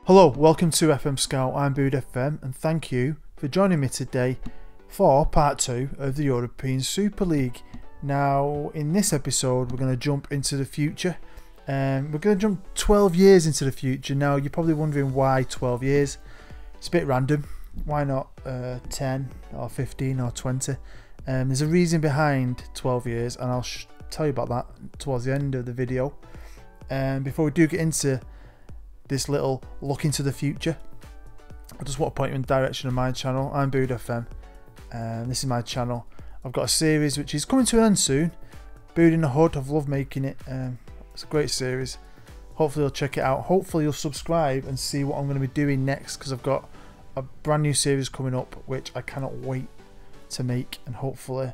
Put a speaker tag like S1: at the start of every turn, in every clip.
S1: Hello, welcome to FM Scout. I'm Bood FM and thank you for joining me today for part 2 of the European Super League. Now in this episode we're going to jump into the future. We're going to jump 12 years into the future. Now you're probably wondering why 12 years. It's a bit random. Why not 10 or 15 or 20? There's a reason behind 12 years and I'll tell you about that towards the end of the video. Before we do get into this little look into the future, I just want to point you in the direction of my channel. I'm Bood FM and this is my channel. I've got a series which is coming to an end soon, Bood in the Hood. I've loved making it. It's a great series. Hopefully you'll check it out. Hopefully you'll subscribe and see what I'm going to be doing next, because I've got a brand new series coming up which I cannot wait to make, and hopefully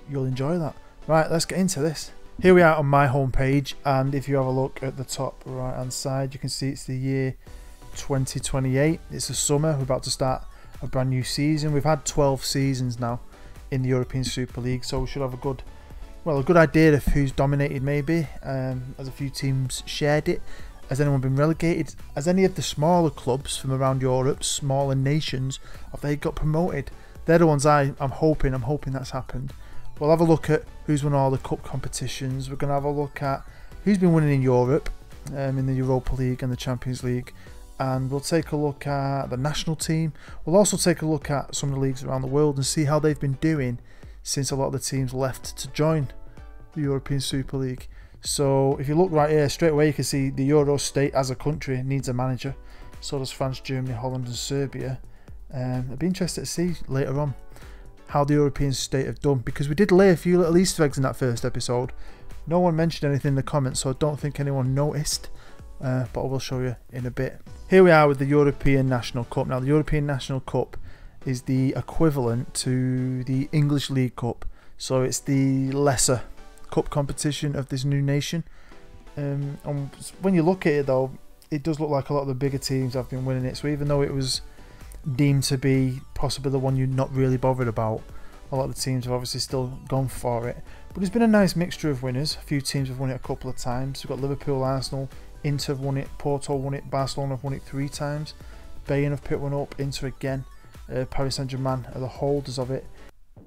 S1: you'll enjoy that. Right, let's get into this. Here we are on my homepage, and if you have a look at the top right hand side, you can see it's the year 2028. It's the summer. We're about to start a brand new season. We've had 12 seasons now in the European Super League, so we should have a good idea of who's dominated maybe. As a few teams shared it. Has anyone been relegated? Has any of the smaller clubs from around Europe, smaller nations, have they got promoted? They're the ones I'm hoping that's happened. We'll have a look at who's won all the cup competitions. We're going to have a look at who's been winning in Europe, in the Europa League and the Champions League. And we'll take a look at the national team. We'll also take a look at some of the leagues around the world and see how they've been doing since a lot of the teams left to join the European Super League. So if you look right here, straight away you can see the Euro state as a country needs a manager. So does France, Germany, Holland and Serbia. I'd be interested to see later on how the European state have done, because we did lay a few little Easter eggs in that first episode. No one mentioned anything in the comments, so I don't think anyone noticed, but I will show you in a bit. Here we are with the European National Cup. Now the European National Cup is the equivalent to the English League Cup, so it's the lesser cup competition of this new nation. And when you look at it though, it does look like a lot of the bigger teams have been winning it, so even though it was deemed to be possibly the one you're not really bothered about, a lot of the teams have obviously still gone for it. But it's been a nice mixture of winners. A few teams have won it a couple of times. We've got Liverpool, Arsenal, Inter have won it, Porto won it, Barcelona have won it 3 times, Bayern have picked one up, Inter again, Paris Saint-Germain are the holders of it.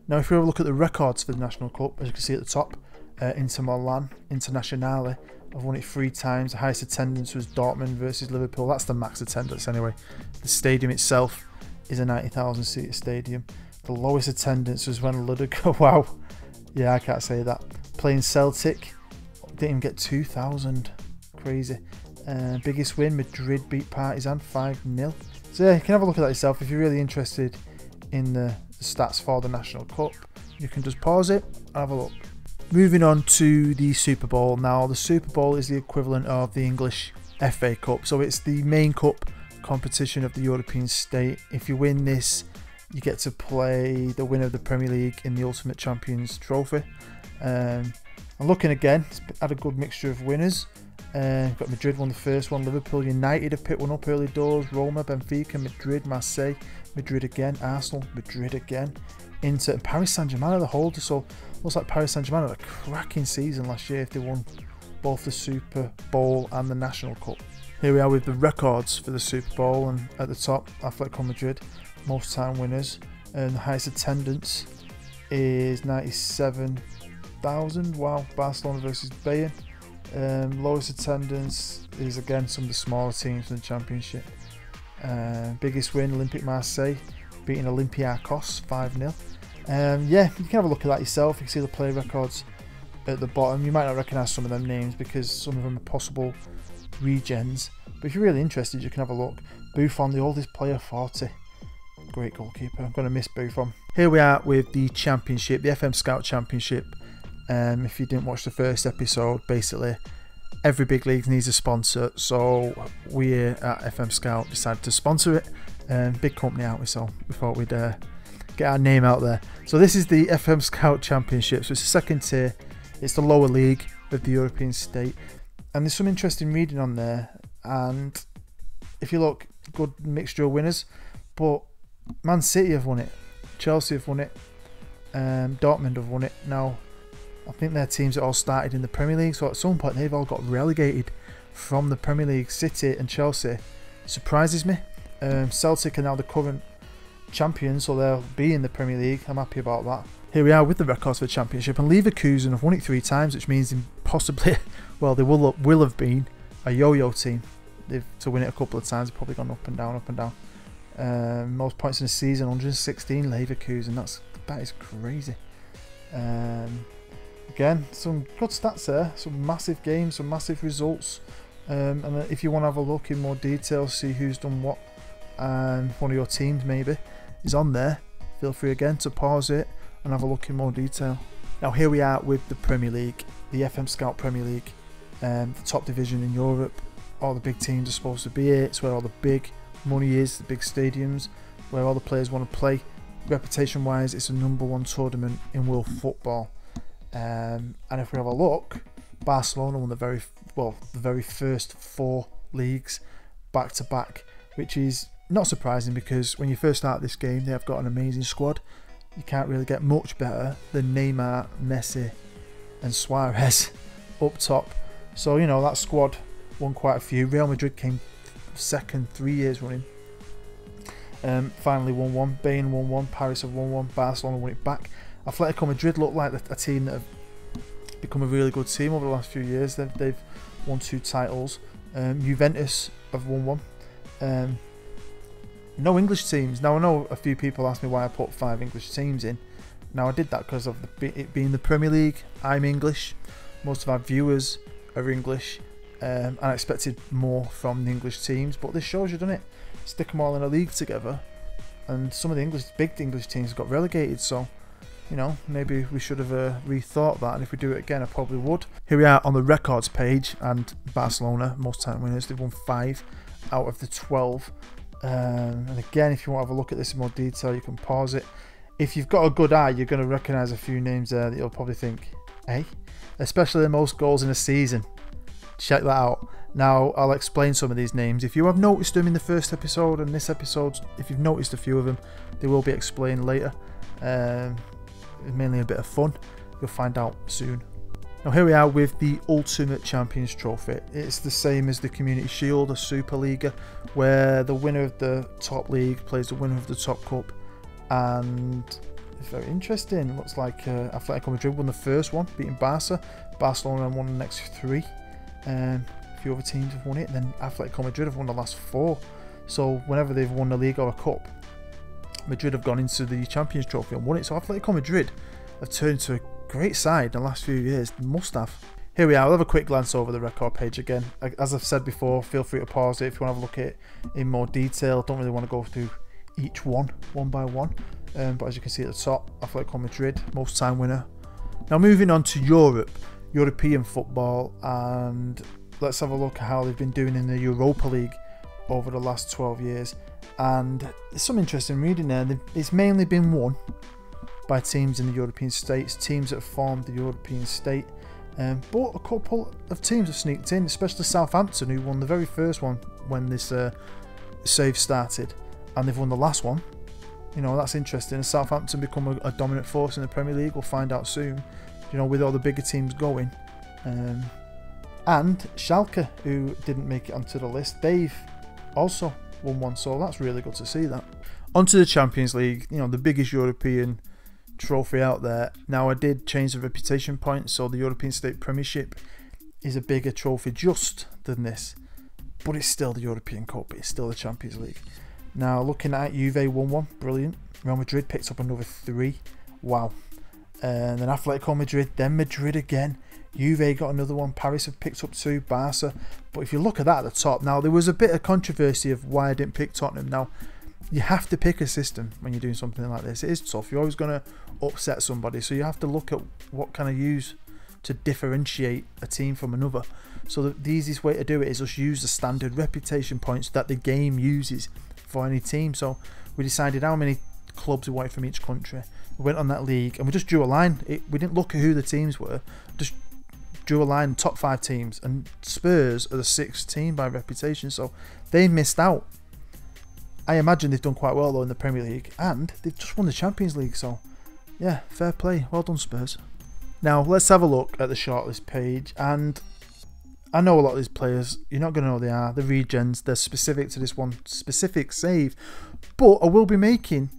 S1: Now if we have a look at the records for the National Cup, as you can see at the top, Inter Milan, Internazionale have won it 3 times. The highest attendance was Dortmund versus Liverpool. That's the max attendance anyway. The stadium itself is a 90,000 seater stadium. The lowest attendance was when Ludico, wow, yeah, I can't say that, playing Celtic, didn't even get 2,000, crazy. Biggest win, Madrid beat Partizan 5-0. So yeah, you can have a look at that yourself if you're really interested in the stats for the National Cup. You can just pause it and have a look. Moving on to the Super Bowl. Now the Super Bowl is the equivalent of the English FA Cup, so it's the main cup competition of the European state. If you win this, you get to play the winner of the Premier League in the Ultimate Champions Trophy. I'm looking again, it's had a good mixture of winners. Got Madrid won the first one, Liverpool, United have picked one up early doors, Roma, Benfica, Madrid, Marseille, Madrid again, Arsenal, Madrid again, Inter and Paris Saint-Germain are the holders. So looks like Paris Saint-Germain had a cracking season last year if they won both the Super Bowl and the National Cup. Here we are with the records for the Super Bowl, and at the top, Atletico Madrid, most time winners, and the highest attendance is 97,000. Wow, Barcelona versus Bayern. Lowest attendance is again some of the smaller teams in the Championship. Biggest win, Olympique Marseille, beating Olympiacos 5-0. Yeah, you can have a look at that yourself. You can see the play records at the bottom. You might not recognise some of them names because some of them are possible regens, but if you're really interested you can have a look. Buffon, the oldest player, 40. Great goalkeeper. I'm going to miss Buffon. Here we are with the Championship, the FM Scout Championship. If you didn't watch the first episode, basically every big league needs a sponsor, so we at FM Scout decided to sponsor it. Big company, aren't we? So we thought we'd get our name out there. So this is the FM Scout Championship, so it's the second tier. It's the lower league of the European state, and there's some interesting reading on there. And if you look, good mixture of winners, but Man City have won it, Chelsea have won it, Dortmund have won it. Now I think their teams are all started in the Premier League, so at some point they've all got relegated from the Premier League. City and Chelsea surprises me. Celtic are now the current champions, so they'll be in the Premier League. I'm happy about that. Here we are with the records for the Championship, and Leverkusen have won it 3 times, which means possibly, well, they will have been a yo-yo team. To win it a couple of times, they've probably gone up and down, up and down. Most points in the season, 116 Leverkusen. That is crazy. Again, some good stats there, some massive games, some massive results. And if you want to have a look in more detail, see who's done what, and one of your teams maybe is on there, feel free again to pause it and have a look in more detail. Now here we are with the Premier League, the FM Scout Premier League, the top division in Europe. All the big teams are supposed to be here. It's where all the big money is, the big stadiums, where all the players want to play. Reputation wise, it's a #1 tournament in world football. And if we have a look, Barcelona won the very first 4 leagues back to back, which is not surprising because when you first start this game, they have got an amazing squad. You can't really get much better than Neymar, Messi and Suarez up top. So, you know, that squad won quite a few. Real Madrid came second 3 years running. Finally won 1. Bayern won 1. Paris have won 1. Barcelona won it back. Atletico Madrid look like a team that have become a really good team over the last few years. They've won 2 titles. Juventus have won 1. No English teams. Now I know a few people asked me why I put 5 English teams in. Now I did that because of it being the Premier League. I'm English. Most of our viewers are English. I expected more from the English teams, but this shows you, doesn't it? Stick them all in a league together, and some of the big English teams got relegated. So, you know, maybe we should have rethought that, and if we do it again, I probably would. Here we are on the records page, and Barcelona, most time winners, they've won 5 out of the 12. And again, if you want to have a look at this in more detail, you can pause it. If you've got a good eye, you're going to recognise a few names there that you'll probably think, hey, especially the most goals in a season. Check that out. Now, I'll explain some of these names. If you have noticed them in the first episode and this episode, if you've noticed a few of them, they will be explained later. Mainly a bit of fun. You'll find out soon. Now, here we are with the Ultimate Champions Trophy. It's the same as the Community Shield, a Superliga, where the winner of the top league plays the winner of the top cup. And it's very interesting. Looks like Atletico Madrid won the first one, beating Barca. Barcelona won the next 3. A few other teams have won it, and then Atletico Madrid have won the last 4. So whenever they've won the league or a cup, Madrid have gone into the Champions Trophy and won it. So Atletico Madrid have turned to a great side in the last few years. They must have. Here we are. I'll have a quick glance over the record page again. As I've said before, feel free to pause it if you want to have a look at it in more detail. Don't really want to go through each one by one. But as you can see at the top, Atletico Madrid, most time winner. Now moving on to European football, and let's have a look at how they've been doing in the Europa League over the last 12 years. And there's some interesting reading there. It's mainly been won by teams in the European states, teams that have formed the European state. But a couple of teams have sneaked in, especially Southampton, who won the very first one when this save started, and they've won the last one. You know, that's interesting. Has Southampton become a dominant force in the Premier League? We'll find out soon. You know, with all the bigger teams going. And Schalke, who didn't make it onto the list, they've also won one, so that's really good to see that. Onto the Champions League, you know, the biggest European trophy out there. Now, I did change the reputation points, so the European State Premiership is a bigger trophy just than this, but it's still the European Cup, it's still the Champions League. Now, looking at it, Juve won 1, brilliant. Real Madrid picked up another 3, wow. And then Atletico Madrid, then Madrid again. Juve got another one. Paris have picked up 2. Barca. But if you look at that at the top, now there was a bit of controversy of why I didn't pick Tottenham. Now, you have to pick a system when you're doing something like this. It is tough. You're always going to upset somebody. So you have to look at what can I use to differentiate a team from another. So the easiest way to do it is just use the standard reputation points that the game uses for any team. So we decided how many clubs we wanted from each country. We went on that league and we just drew a line. We didn't look at who the teams were, just drew a line, top 5 teams, and Spurs are the 6th team by reputation, so they missed out. I imagine they've done quite well though in the Premier League, and they've just won the Champions League, so yeah, fair play, well done Spurs. Now let's have a look at the shortlist page, and I know a lot of these players, you're not going to know who they are. The regens, they're specific to this one specific save. But I will be making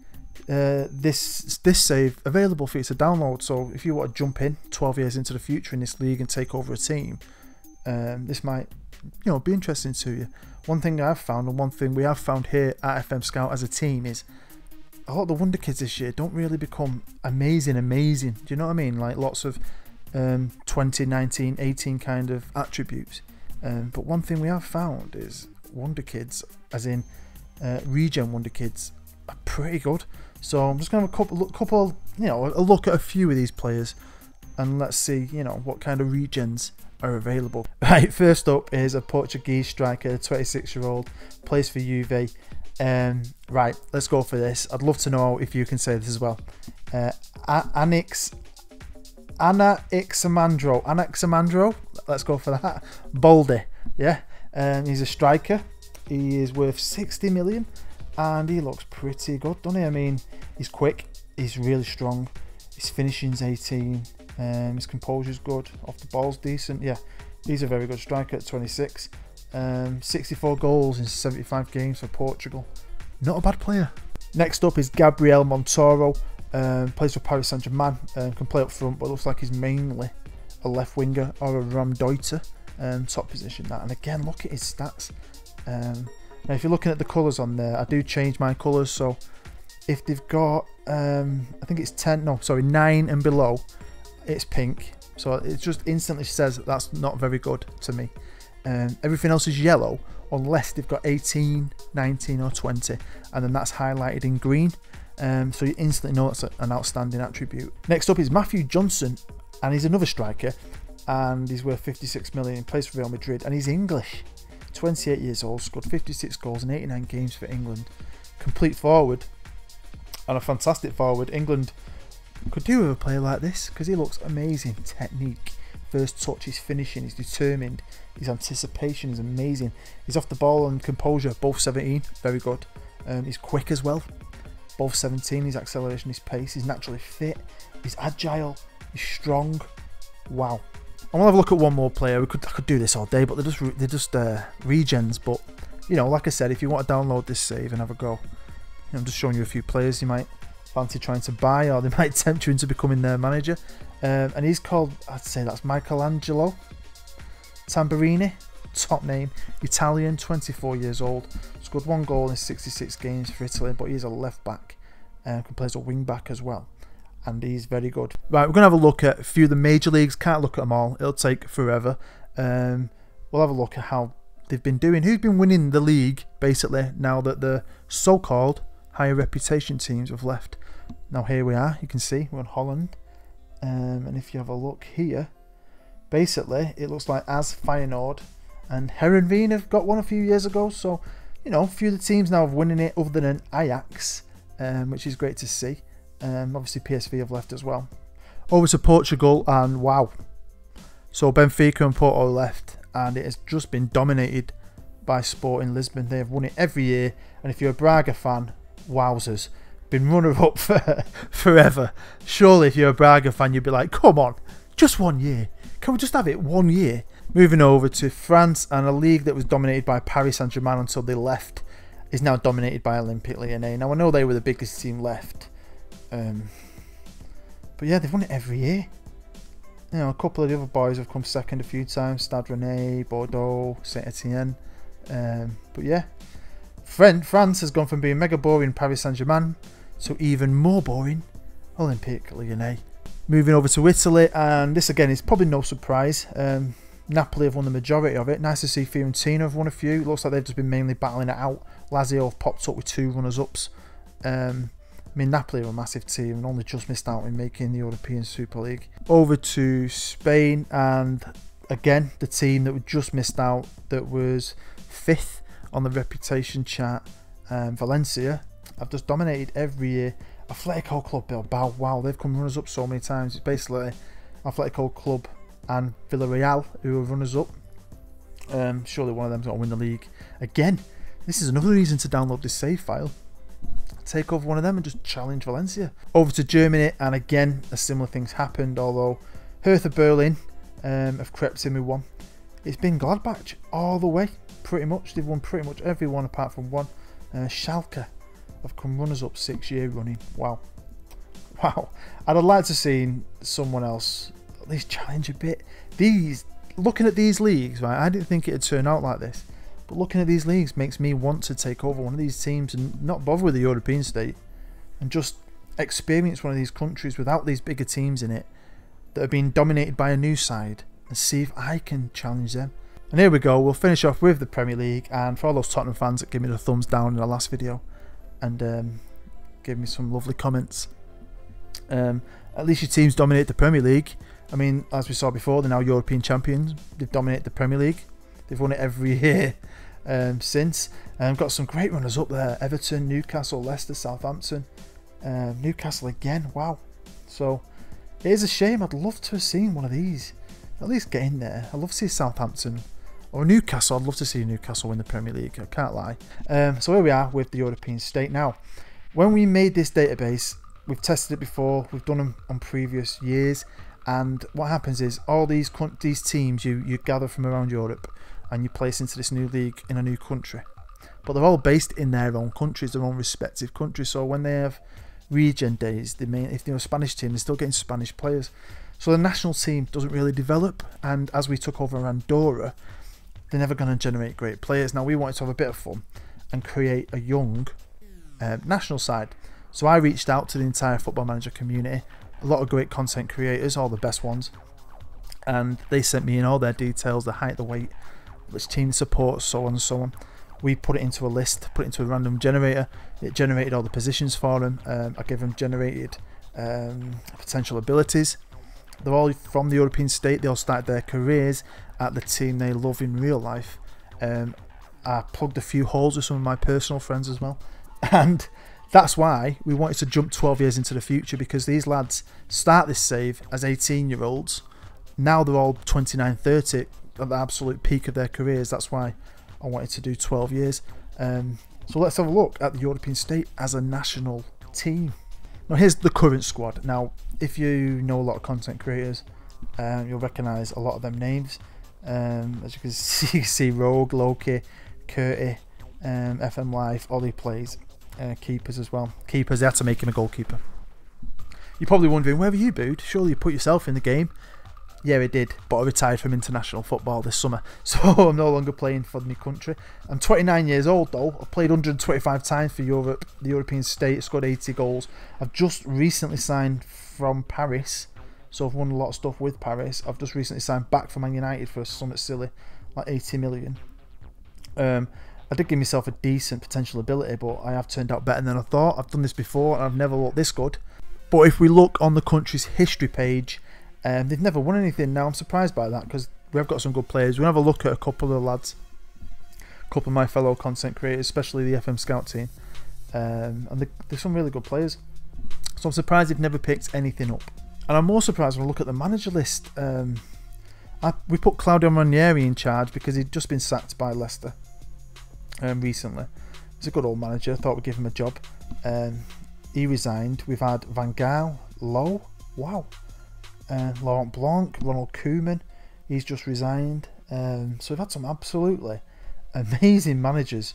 S1: this save available for you to download. So if you want to jump in 12 years into the future in this league and take over a team, this might, be interesting to you. One thing I've found, and one thing we have found here at FM Scout as a team, is a lot of the Wonder Kids this year don't really become amazing. Do you know what I mean? Like lots of 20, 19, 18 kind of attributes. But one thing we have found is Wonder Kids, as in regen Wonder Kids, are pretty good. So I'm just going to have a look at a few of these players, and let's see, what kind of regens are available. Right, first up is a Portuguese striker, 26-year-old, plays for Juve. Right, let's go for this. I'd love to know if you can say this as well. Anaximandro. Let's go for that. Balde, yeah. He's a striker. He is worth 60 million, and he looks pretty good, doesn't he? I mean, he's quick. He's really strong. His finishing's 18. His composure's good. Off the ball's decent. Yeah, he's a very good striker at 26. 64 goals in 75 games for Portugal. Not a bad player. Next up is Gabriel Montoro. Plays for Paris Saint-Germain. Can play up front, but looks like he's mainly a left winger or a Ramdeuter. Top position that. And again, look at his stats. Now, if you're looking at the colours on there, I do change my colours. So if they've got, I think it's 9 and below, it's pink. So it just instantly says that's not very good to me. Everything else is yellow unless they've got 18, 19 or 20, and then that's highlighted in green. So you instantly know that's an outstanding attribute. Next up is Matthew Johnson, and he's another striker, and he's worth 56 million. He plays for Real Madrid, and he's English. 28 years old, scored 56 goals in 89 games for England. Complete forward, and a fantastic forward. England could do with a player like this because he looks amazing. Technique, first touch, his finishing, he's determined, his anticipation is amazing. He's off the ball and composure, both 17, very good. He's quick as well, both 17. His acceleration, his pace, he's naturally fit, he's agile, he's strong. Wow. I'm gonna have a look at one more player. I could do this all day, but they're just regens. But like I said, if you want to download this save and have a go, I'm just showing you a few players you might fancy trying to buy, or they might tempt you into becoming their manager. And he's called, I'd say that's Michelangelo Tamburini, top name, Italian, 24 years old, scored 1 goal in 66 games for Italy, but he's a left back and can play as a wing back as well, and he's very good. Right, we're going to have a look at a few of the major leagues. Can't look at them all, it'll take forever. We'll have a look at how they've been doing, who's been winning the league basically now that the so-called higher reputation teams have left. Now here we are, you can see we're in Holland, and if you have a look here, basically it looks like AS Feyenoord and Heerenveen have got one a few years ago. So a few of the teams now have winning it other than Ajax, which is great to see. Obviously PSV have left as well. Over to Portugal, and wow, so Benfica and Porto left, and it has just been dominated by Sporting Lisbon. They have won it every year, and if you're a Braga fan, wowzers, been runner-up for forever. Surely if you're a Braga fan, you'd be like, come on, just 1 year, can we just have it 1 year? Moving over to France, and a league that was dominated by Paris Saint-Germain until they left is now dominated by Olympique Lyonnais. Now I know they were the biggest team left, but yeah, they've won it every year. A couple of the other boys have come second a few times, Stade Rennais, Bordeaux, Saint-Etienne. But yeah, France has gone from being mega boring Paris Saint-Germain to even more boring Olympique Lyonnais. Moving over to Italy, and this again is probably no surprise. Napoli have won the majority of it. Nice to see Fiorentina have won a few. Looks like they've just been mainly battling it out. Lazio have popped up with 2 runners-ups. I mean, Napoli are a massive team and only just missed out in making the European Super League. Over to Spain, and again, the team that just missed out, that was 5th on the reputation chart, Valencia, have just dominated every year. Atletico Club Bilbao, wow, they've come runners up so many times. It's basically Atletico Club and Villarreal who are runners up. Surely one of them's going to win the league again. This is another reason to download this save file. Take over one of them and just challenge Valencia. Over to Germany, and again a similar thing's happened, although Hertha Berlin have crept in with one. it's been Gladbach all the way, pretty much. They've won pretty much every one apart from one. Schalke have come runners-up 6 years running. Wow. Wow. I'd have liked to see someone else at least challenge a bit. Looking at these leagues, right, I didn't think it'd turn out like this. But looking at these leagues makes me want to take over one of these teams and not bother with the European state and just experience one of these countries without these bigger teams in it that are being dominated by a new side and see if I can challenge them. And here we go, we'll finish off with the Premier League, and for all those Tottenham fans that gave me the thumbs down in the last video and gave me some lovely comments, at least your teams dominate the Premier League. I mean, as we saw before, they're now European champions. They've dominated the Premier League. They've won it every year since. Got some great runners up there: Everton, Newcastle, Leicester, Southampton, Newcastle again. Wow. So it is a shame. I'd love to have seen one of these at least get in there. I'd love to see Southampton or Newcastle. I'd love to see Newcastle win the Premier League, I can't lie. So here we are with the European state. Now, when we made this database, we've tested it before, we've done them on previous years, and what happens is all these teams you gather from around Europe and you place into this new league in a new country. But they're all based in their own countries, their own respective countries. So when they have regen days, if they're a Spanish team, they're still getting Spanish players. So the national team doesn't really develop, and as we took over Andorra, they're never going to generate great players. Now we wanted to have a bit of fun and create a young national side. So I reached out to the entire Football Manager community, a lot of great content creators, all the best ones, and they sent me in all their details, the height, the weight, which team supports, so on and so on. We put it into a list, put it into a random generator. It generated all the positions for them. I gave them generated potential abilities. They're all from the European state. They all started their careers at the team they love in real life. I plugged a few holes with some of my personal friends as well, and that's why we wanted to jump 12 years into the future, because these lads start this save as 18-year-olds. Now they're all 29, 30 at the absolute peak of their careers. That's why I wanted to do 12 years. So let's have a look at the European state as a national team. Now here's the current squad. Now if you know a lot of content creators, you'll recognise a lot of them names. As you can see, Rogue, Loki, Curty, FM Life, Ollie plays. Keepers as well. Keepers, they had to make him a goalkeeper. You're probably wondering, where were you, Bood? Surely you put yourself in the game. Yeah, I did, but I retired from international football this summer, so I'm no longer playing for my country. I'm 29 years old though. I've played 125 times for Europe, the European state, scored 80 goals. I've just recently signed from Paris, so I've won a lot of stuff with Paris. I've just recently signed back for Man United for something silly, like 80 million. I did give myself a decent potential ability, but I have turned out better than I thought. I've done this before and I've never looked this good. But if we look on the country's history page, they've never won anything. Now I'm surprised by that, because we have got some good players. We'll have a look at a couple of the lads, a couple of my fellow content creators, especially the FM Scout team, and there's some really good players. So I'm surprised they've never picked anything up. And I'm more surprised when I look at the manager list. We put Claudio Ranieri in charge because he'd just been sacked by Leicester recently. He's a good old manager. Thought we'd give him a job. He resigned. We've had Van Gaal, Lowe, wow, Laurent Blanc, Ronald Koeman. He's just resigned. So we've had some absolutely amazing managers.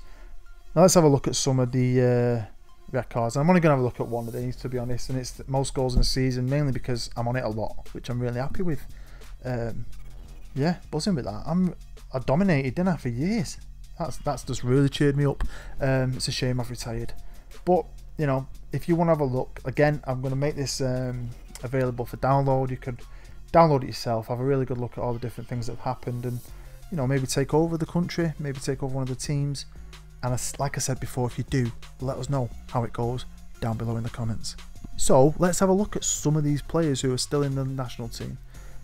S1: Now let's have a look at some of the records. I'm only going to have a look at one of these, to be honest, and it's the most goals in a season, mainly because I'm on it a lot, which I'm really happy with. Yeah, buzzing with that. I dominated, didn't I, for years. That's just really cheered me up. It's a shame I've retired, but you know, if you want to have a look again, I'm going to make this available for download. You could download it yourself, have a really good look at all the different things that have happened, and you know, maybe take over the country, maybe take over one of the teams. And like I said before, if you do, let us know how it goes down below in the comments. So let's have a look at some of these players who are still in the national team,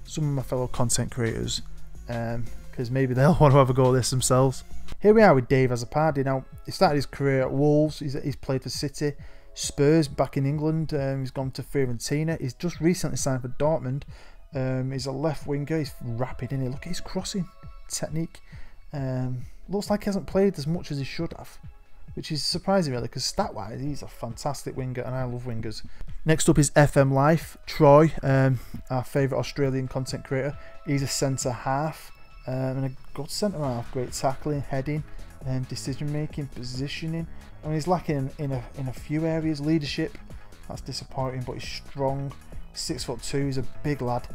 S1: some of my fellow content creators, because maybe they'll want to have a go at this themselves. Here we are with Dave Azzopardi. Now, he started his career at Wolves. He's played for City, Spurs back in England. He's gone to Fiorentina. He's just recently signed for Dortmund. He's a left winger. He's rapid, isn't he? Look at his crossing technique. Looks like he hasn't played as much as he should have, which is surprising really, because stat-wise he's a fantastic winger and I love wingers. Next up is FM Life, Troy, our favourite Australian content creator. He's a centre half. and a good centre half. Great tackling, heading, decision making, positioning. I mean, he's lacking in a few areas. Leadership, that's disappointing, but he's strong. 6'2", he's a big lad.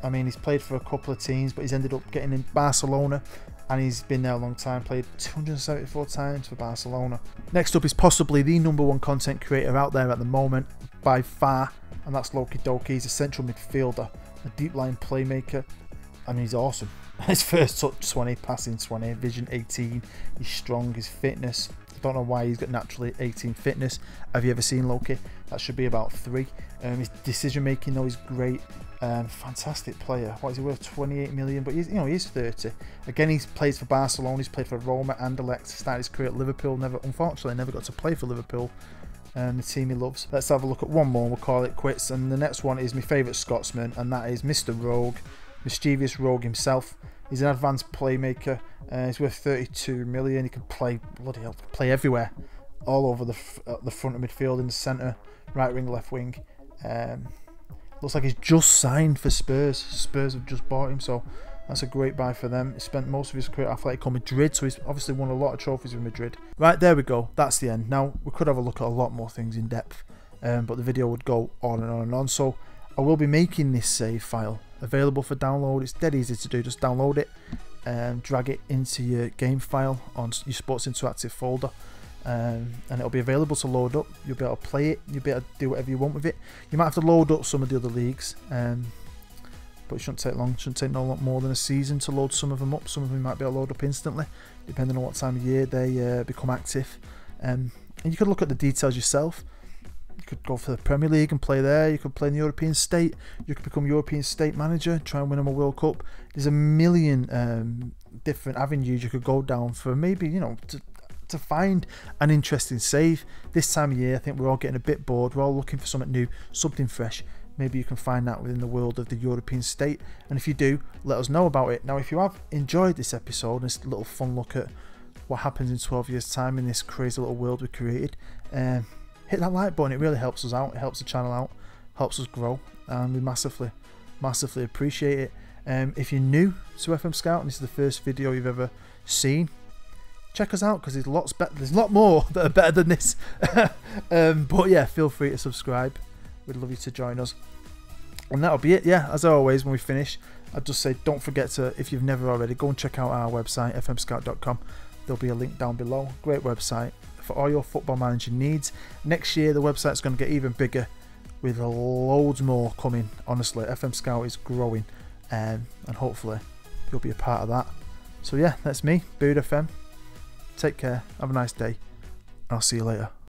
S1: I mean, he's played for a couple of teams, but he's ended up getting in Barcelona, and he's been there a long time. Played 274 times for Barcelona. Next up is possibly the #1 content creator out there at the moment by far, and that's Loki Doki. He's a central midfielder, a deep line playmaker. I mean, he's awesome. His first touch 20, passing 20, vision 18. He's strong. His fitness, I don't know why he's got naturally 18 fitness. Have you ever seen Loki? That should be about 3. His decision making though is great. Fantastic player. What is he worth? 28 million, but he's, he's 30. Again, he's played for Barcelona. He's played for Roma, Anderlecht. Started his career at Liverpool. Unfortunately, never got to play for Liverpool. The team he loves. Let's have a look at one more. We'll call it quits. And the next one is my favourite Scotsman, and that is Mr. Rogue, mischievous Rogue himself. He's an advanced playmaker. He's worth 32 million. He can play, bloody hell, play everywhere, all over the front of midfield, in the centre, right wing, left wing. Looks like he's just signed for Spurs. Spurs have just bought him, so that's a great buy for them. He spent most of his career at Atletico Madrid, so he's obviously won a lot of trophies with Madrid. Right, there we go. That's the end. Now, we could have a look at a lot more things in depth, but the video would go on and on and on. So I will be making this save file available for download. It's dead easy to do. Just download it and drag it into your game file on your Sports Interactive folder. And it'll be available to load up. You'll be able to play it. You'll be able to do whatever you want with it. You might have to load up some of the other leagues, but it shouldn't take long. It shouldn't take no lot more than a season to load some of them up. Some of them might be able to load up instantly, depending on what time of year they become active. And you could look at the details yourself. You could go for the Premier League and play there. You could play in the European State. You could become European State manager, try and win them a World Cup. There's a million different avenues you could go down for, maybe, to find an interesting save. This time of year, I think we're all getting a bit bored. We're all looking for something new, something fresh. Maybe you can find that within the world of the European State, and if you do, let us know about it. Now, if you have enjoyed this episode, this little fun look at what happens in 12 years time in this crazy little world we created, hit that like button. It really helps us out. It helps the channel out, helps us grow, and we massively appreciate it. If you're new to FM Scout and this is the first video you've ever seen, check us out, because there's lots better. There's a lot more that are better than this. But yeah, feel free to subscribe. We'd love you to join us. And that'll be it. Yeah, as always, when we finish, I'd just say don't forget to, if you've never already, go and check out our website, fmscout.com. There'll be a link down below. Great website for all your football managing needs. Next year, the website's going to get even bigger, with loads more coming. Honestly, FM Scout is growing, and hopefully you'll be a part of that. So yeah, that's me, Bood FM. Take care, have a nice day, and I'll see you later.